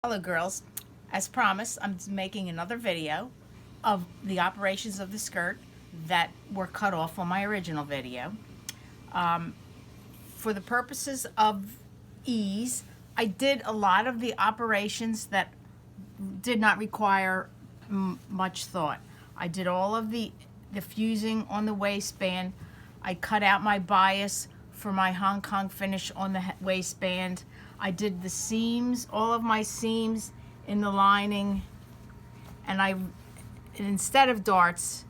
Hello girls, as promised I'm making another video of the operations of the skirt that were cut off on my original video. For the purposes of ease, I did a lot of the operations that did not require much thought. I did all of the fusing on the waistband. I cut out my bias for my Hong Kong finish on the waistband. I did the seams, all of my seams in the lining, and instead of darts,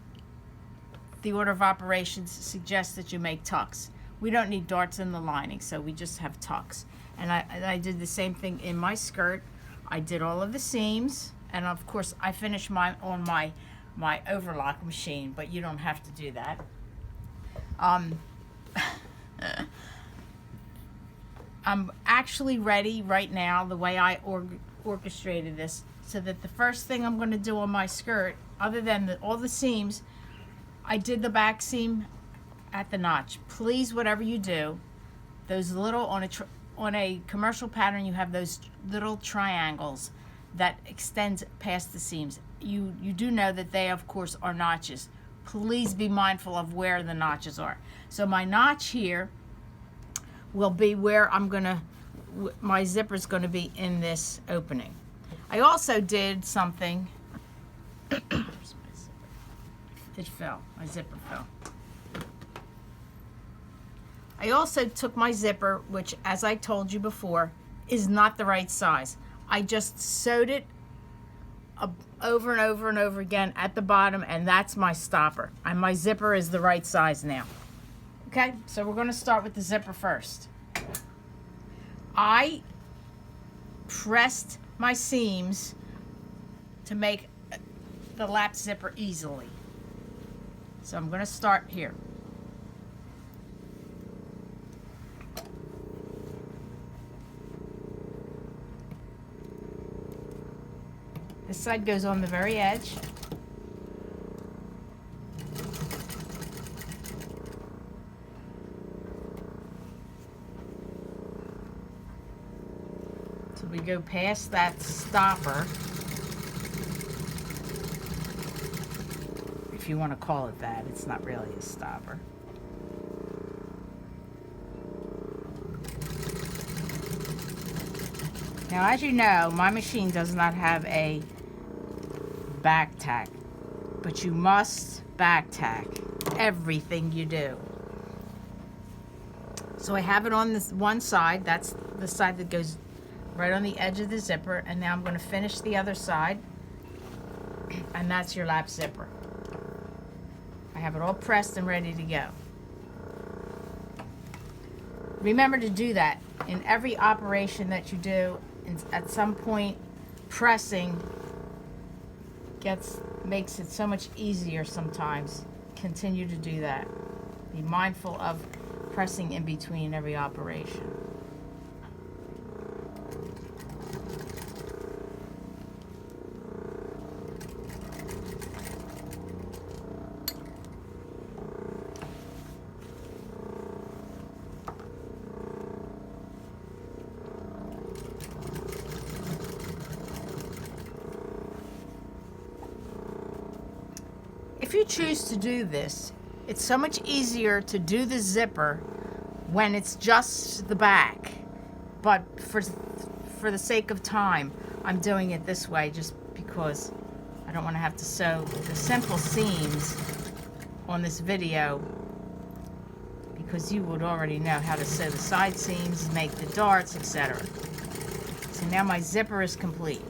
the order of operations suggests that you make tucks. We don't need darts in the lining, so we just have tucks. And I did the same thing in my skirt. I did all of the seams, and of course I finished mine on my overlock machine, but you don't have to do that. I'm actually ready right now, the way I orchestrated this, so that the first thing I'm going to do on my skirt, other than all the seams, I did the back seam at the notch. Please, whatever you do, those little, on a commercial pattern, you have those little triangles that extend past the seams. You do know that they, of course, are notches. Please be mindful of where the notches are. So my notch here will be where my zipper is going to be in this opening. I also did something. Where's my zipper? It fell. My zipper fell. I also took my zipper, which, as I told you before, is not the right size. I just sewed it over and over and over again at the bottom, and that's my stopper. And my zipper is the right size now. Okay, so we're going to start with the zipper first. I pressed my seams to make the lap zipper easily. So I'm going to start here. This side goes on the very edge. So we go past that stopper, if you want to call it that. It's not really a stopper. Now, as you know, my machine does not have a back tack, but you must back tack everything you do. So I have it on this one side. That's the side that goes right on the edge of the zipper, and now I'm going to finish the other side, and that's your lap zipper. I have it all pressed and ready to go. Remember to do that in every operation that you do. At some point, pressing makes it so much easier sometimes. Continue to do that. Be mindful of pressing in between every operation. If you choose to do this, it's so much easier to do the zipper when it's just the back. But for the sake of time, I'm doing it this way just because I don't want to have to sew the simple seams on this video, because you would already know how to sew the side seams, make the darts, etc. So now my zipper is complete.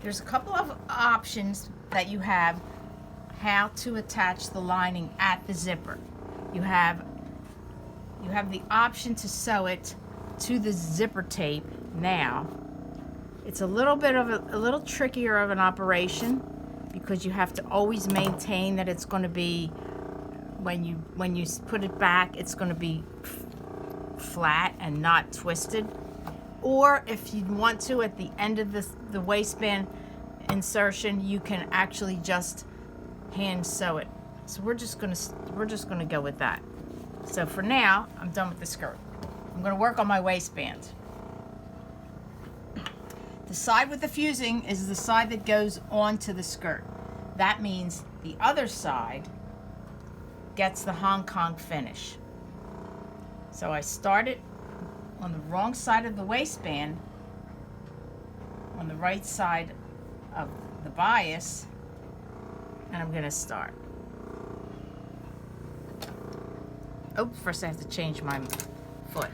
There's a couple of options that you have how to attach the lining at the zipper. You have the option to sew it to the zipper tape now. It's a little bit of a little trickier of an operation, because you have to always maintain that it's going to be, when you put it back, it's going to be flat and not twisted. Or if you want to, at the end of the waistband insertion, you can actually just hand sew it. So we're just gonna go with that. So for now, I'm done with the skirt. I'm going to work on my waistband. The side with the fusing is the side that goes onto the skirt. That means the other side gets the Hong Kong finish. So I started on the wrong side of the waistband, on the right side of the bias, and I'm going to start. Oh, first I have to change my foot.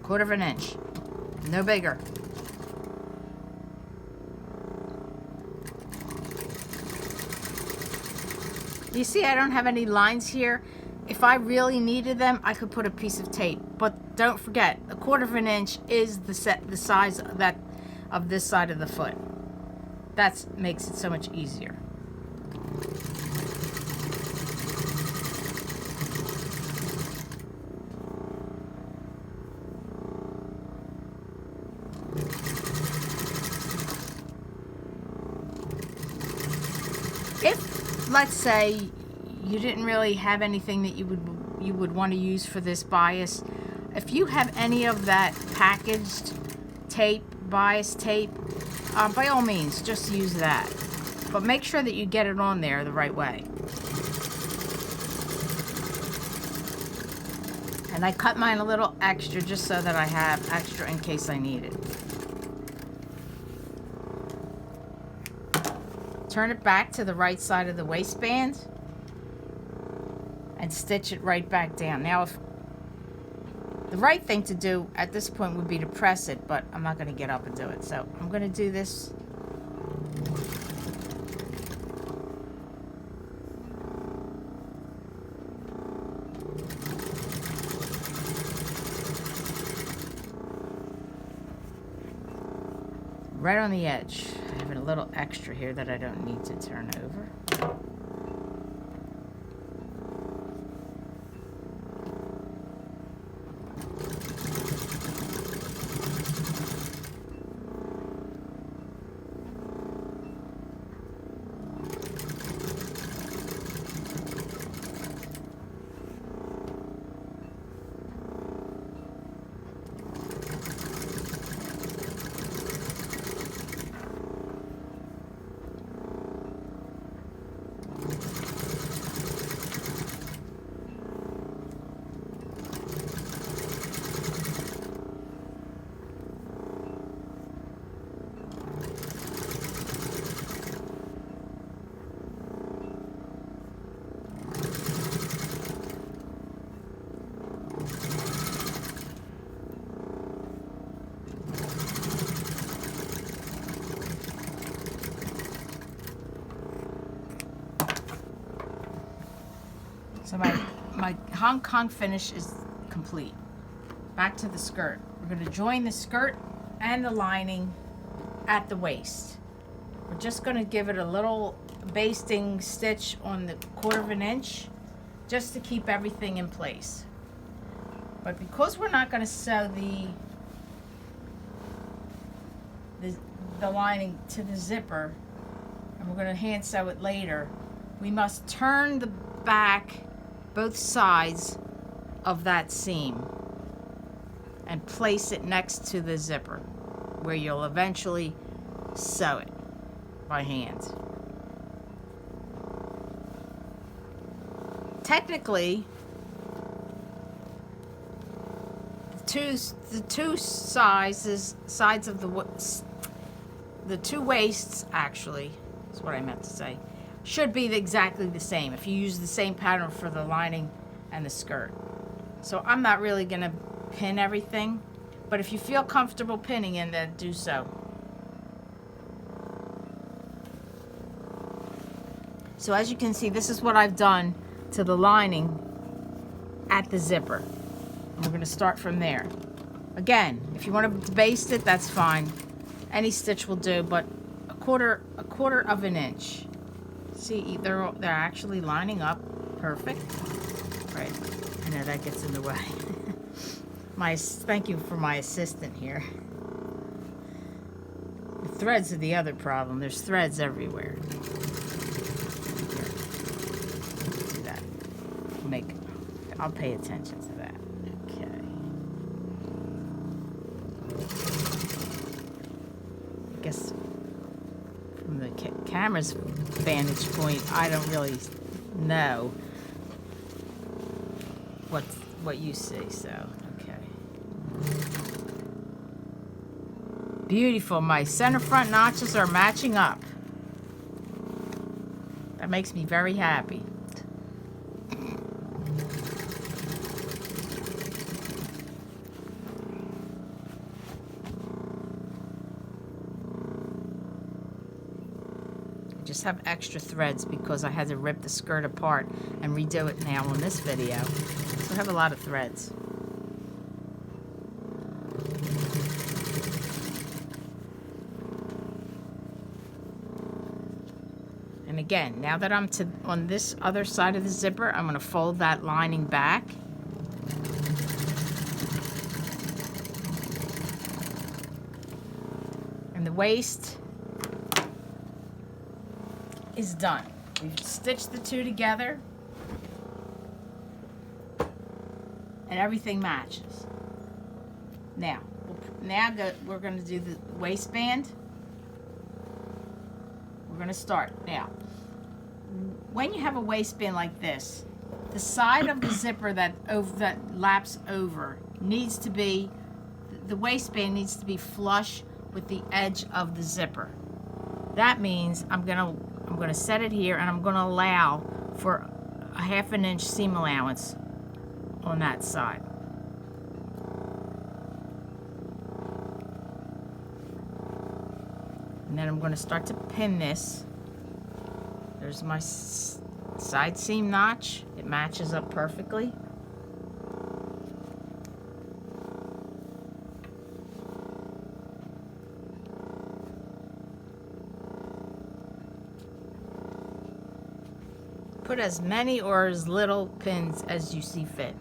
Quarter of an inch, no bigger. You see, I don't have any lines here. If I really needed them, I could put a piece of tape. But don't forget, a quarter of an inch is the size of this side of the foot. That makes it so much easier. If, let's say, you didn't really have anything that you would want to use for this bias, if you have any of that packaged tape, bias tape, by all means, just use that. But make sure that you get it on there the right way. And I cut mine a little extra just so that I have extra in case I need it. Turn it back to the right side of the waistband and stitch it right back down. Now, if the right thing to do at this point would be to press it, but I'm not going to get up and do it. So I'm going to do this. Right on the edge. I have a little extra here that I don't need to turn over. So my Hong Kong finish is complete. Back to the skirt. We're going to join the skirt and the lining at the waist. We're just going to give it a little basting stitch on the quarter of an inch just to keep everything in place. But because we're not going to sew the lining to the zipper, and we're going to hand sew it later, we must turn the back, both sides of that seam, and place it next to the zipper where you'll eventually sew it by hand. Technically, the two sides of the two waists, actually, is what I meant to say, should be exactly the same if you use the same pattern for the lining and the skirt. So I'm not really going to pin everything, but if you feel comfortable pinning in, then do so. So as you can see, this is what I've done to the lining at the zipper. And we're going to start from there. Again, if you want to baste it, that's fine. Any stitch will do, but a quarter of an inch. See, they're actually lining up perfect. Right, I know that gets in the way. Thank you for my assistant here. Threads are the other problem. There's threads everywhere. Do that. I'll pay attention to that. Okay. I guess from the camera's vantage point, I don't really know what you see, so okay. Beautiful. My center front notches are matching up. That makes me very happy. Just have extra threads because I had to rip the skirt apart and redo it now on this video. So I have a lot of threads. And again, now that I'm on this other side of the zipper, I'm going to fold that lining back. And the waist is done. We've stitched the two together and everything matches. Now we're going to do the waistband. We're going to start. Now, when you have a waistband like this, the side of the zipper that laps over needs to be, the waistband needs to be flush with the edge of the zipper. That means I'm going to set it here, and I'm going to allow for a 1/2 inch seam allowance on that side. And then I'm going to start to pin this. There's my side seam notch. It matches up perfectly. Put as many or as little pins as you see fit.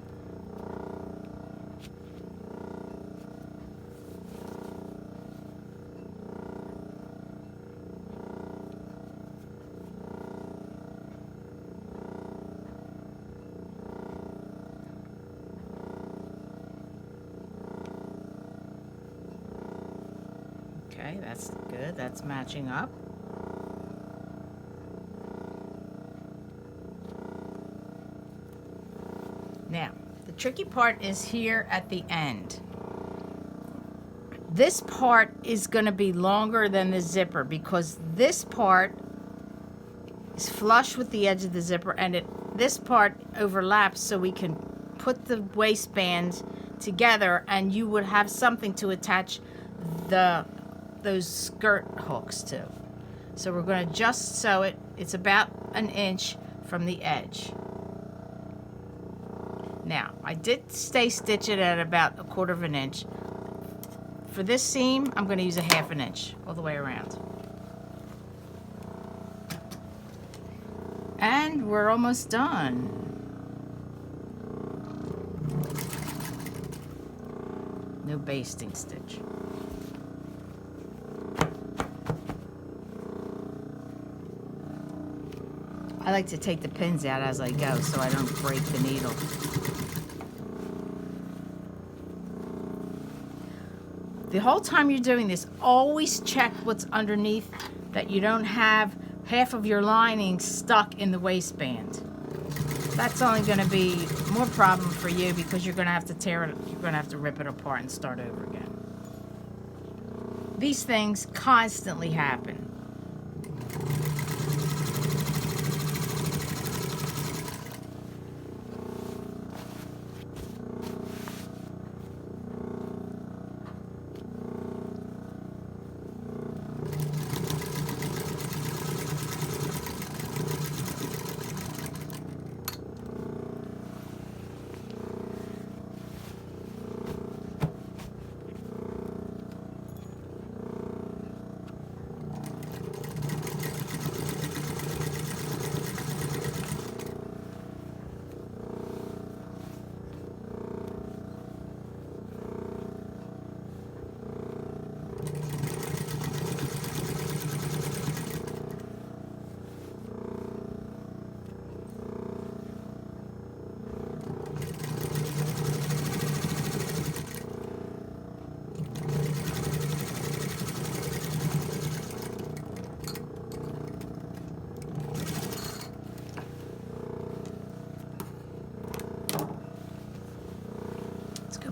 Okay, that's good. That's matching up. Now, the tricky part is here at the end. This part is going to be longer than the zipper because this part is flush with the edge of the zipper, and this part overlaps, so we can put the waistband together and you would have something to attach those skirt hooks to. So we're going to just sew it. It's about 1 inch from the edge. Now, I did stitch it at about 1/4 inch. For this seam, I'm going to use a 1/2 inch all the way around. And we're almost done. No basting stitch. I like to take the pins out as I go so I don't break the needle. The whole time you're doing this, always check what's underneath, that you don't have half of your lining stuck in the waistband. That's only going to be more problem for you because you're going to have to tear it, you're going to have to rip it apart and start over again. These things constantly happen.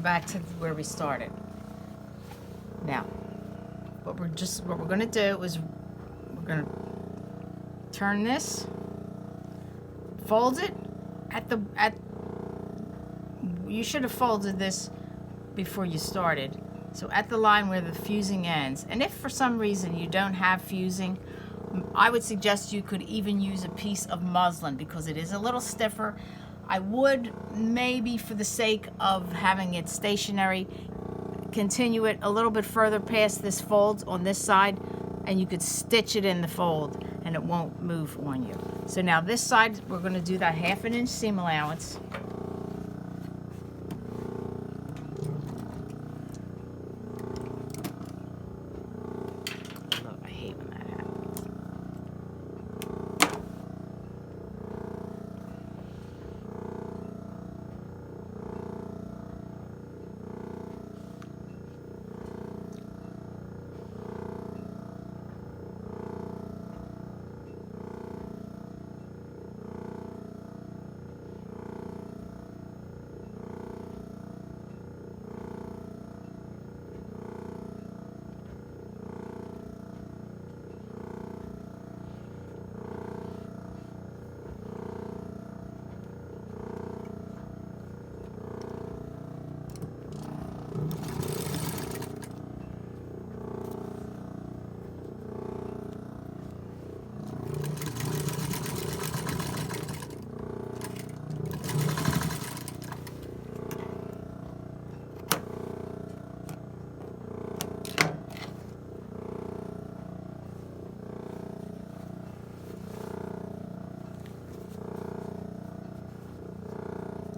back to where we started. Now, what we're going to do is we're going to turn this, fold it you should have folded this before you started. So at the line where the fusing ends. And if for some reason you don't have fusing, I would suggest you could even use a piece of muslin because it is a little stiffer. I would maybe, for the sake of having it stationary, continue it a little bit further past this fold on this side, and you could stitch it in the fold and it won't move on you. So now this side, we're going to do that 1/2 inch seam allowance. Look, I hate when that happens.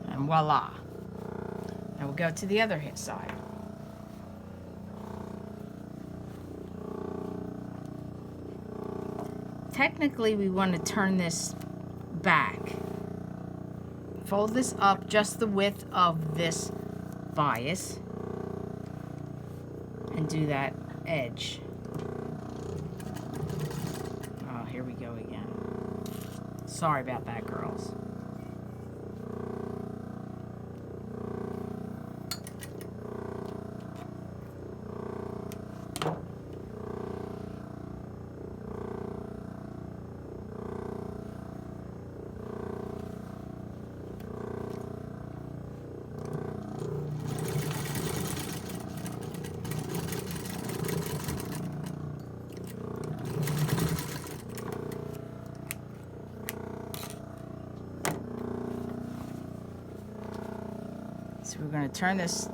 And voila. Now we'll go to the other side. Technically, we want to turn this back. Fold this up just the width of this bias and do that edge. Oh, here we go again. Sorry about that, girls. So we're going to turn this,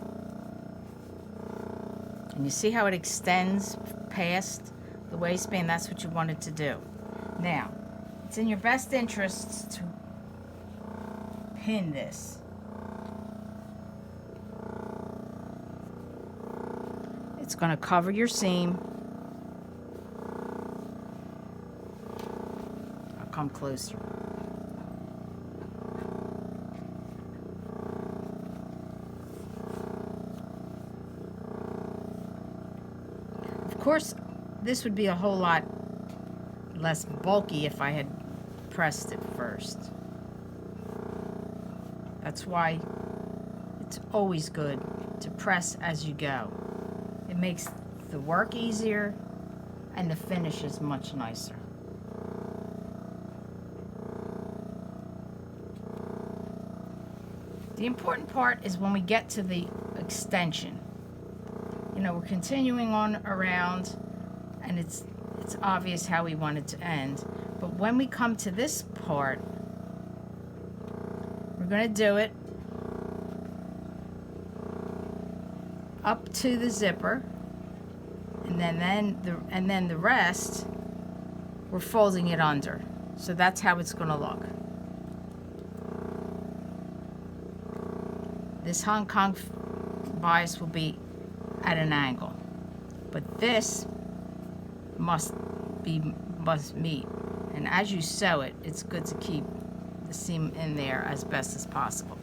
and you see how it extends past the waistband? That's what you want it to do. Now, it's in your best interest to pin this. It's going to cover your seam. I'll come closer. Of course, this would be a whole lot less bulky if I had pressed it first. That's why it's always good to press as you go. It makes the work easier and the finish is much nicer. The important part is when we get to the extension. You know, we're continuing on around, and it's obvious how we want it to end. But when we come to this part, we're going to do it up to the zipper, and then the rest we're folding it under. So that's how it's going to look. This Hong Kong bias will be at an angle, but this must meet, and as you sew it, it's good to keep the seam in there as best as possible.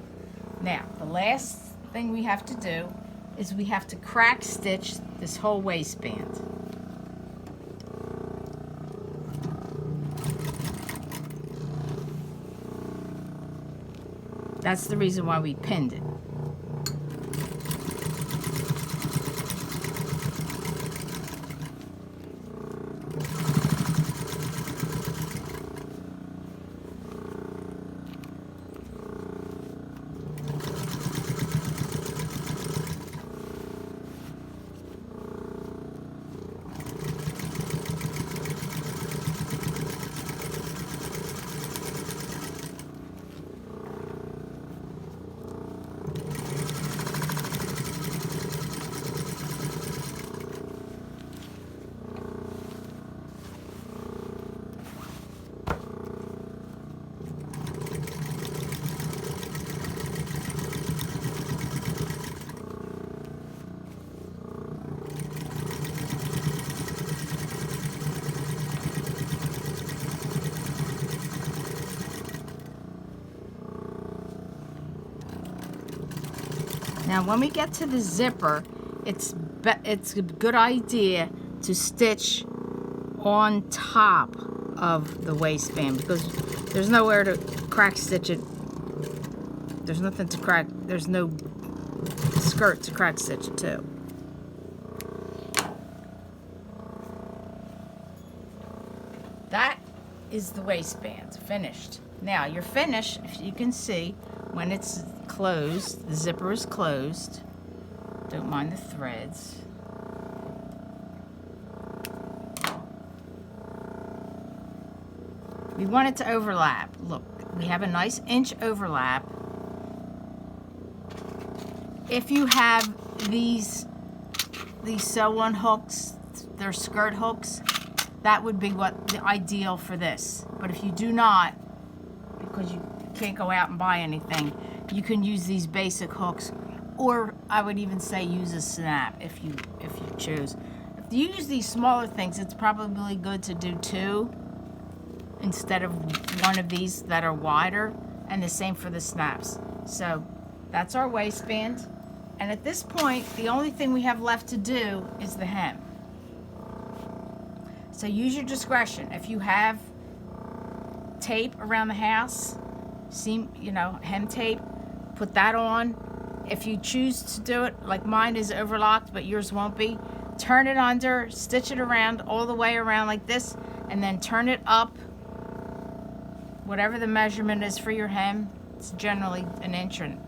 Now, the last thing we have to do is we have to crack stitch this whole waistband. That's the reason why we pinned it. Now when we get to the zipper, it's a good idea to stitch on top of the waistband because there's nowhere to crack stitch it. There's nothing to crack, there's no skirt to crack stitch it to. That is the waistband finished. Now you're finished, if you can see, when it's closed, the zipper is closed. Don't mind the threads. We want it to overlap. Look, we have a nice inch overlap. If you have these sew-on hooks, they're skirt hooks, that would be what the ideal for this. But if you do not, because you can't go out and buy anything, you can use these basic hooks, or I would even say use a snap if you choose. If you use these smaller things, it's probably good to do 2 instead of one of these that are wider, and the same for the snaps. So that's our waistband, and at this point the only thing we have left to do is the hem. So use your discretion. If you have tape around the house, seam, hem tape, put that on. If you choose to do it, like mine is overlocked, but yours won't be, turn it under, stitch it around all the way around like this, and then turn it up, whatever the measurement is for your hem. It's generally an inch and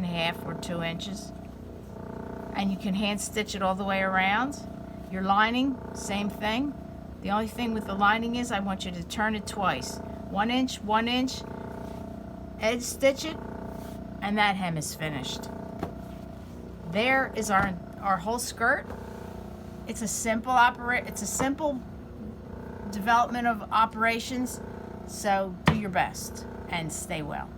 a half or 2 inches. And you can hand stitch it all the way around. Your lining, same thing. The only thing with the lining is I want you to turn it twice. 1 inch, edge stitch it, and that hem is finished. There is our whole skirt. It's a simple development of operations, so do your best and stay well.